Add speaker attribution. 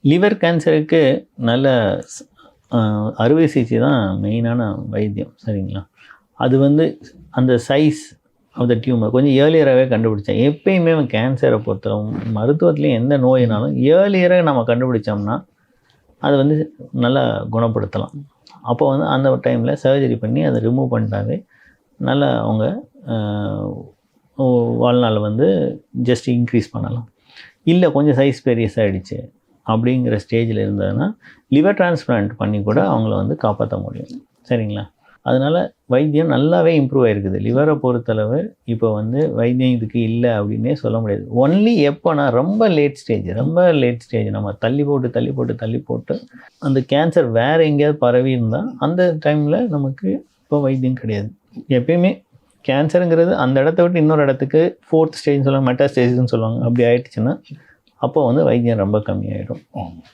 Speaker 1: Liver கேன்சருக்கு நல்ல ஸ் அறுவை சிகிச்சை தான் மெயினான வைத்தியம். சரிங்களா? அது வந்து அந்த சைஸ் ஆஃப் த டியூமர் கொஞ்சம் ஏர்லியராகவே கண்டுபிடிச்சேன். எப்பயுமே கேன்சரை பொறுத்தவரை மருத்துவத்துலேயும் எந்த நோயினாலும் ஏர்லியராக நம்ம கண்டுபிடிச்சோம்னா அதை வந்து நல்லா குணப்படுத்தலாம். அப்போ வந்து அந்த டைமில் சர்ஜரி பண்ணி அதை ரிமூவ் பண்ணிட்டாவே நல்லா அவங்க வாழ்நாள் வந்து ஜஸ்ட் இன்க்ரீஸ் பண்ணலாம். இல்லை கொஞ்சம் சைஸ் பெரியஸாகிடுச்சு அப்படிங்கிற ஸ்டேஜில் இருந்ததுன்னா லிவர் டிரான்ஸ்பிளான்ட் பண்ணி கூட அவங்கள வந்து காப்பாற்ற முடியும். சரிங்களா? அதனால் வைத்தியம் நல்லாவே இம்ப்ரூவ் ஆகிருக்குது. லிவரை பொறுத்தளவு இப்போ வந்து வைத்தியம் இதுக்கு இல்லை அப்படின்னே சொல்ல முடியாது. ஒன்லி எப்போனா ரொம்ப லேட் ஸ்டேஜ் நம்ம தள்ளி போட்டு அந்த கேன்சர் வேறு எங்கேயாவது பரவி இருந்தால் அந்த டைமில் நமக்கு இப்போ வைத்தியம் கிடையாது. எப்பயுமே கேன்சருங்கிறது அந்த இடத்த விட்டு இன்னொரு இடத்துக்கு 4th ஸ்டேஜ்னு சொல்லுவாங்க, மெட்டா ஸ்டேஜ்னு சொல்லுவாங்க. அப்படி ஆயிடுச்சுன்னா அப்போ வந்து வைத்தியம் ரொம்ப கம்மியாயிடும்.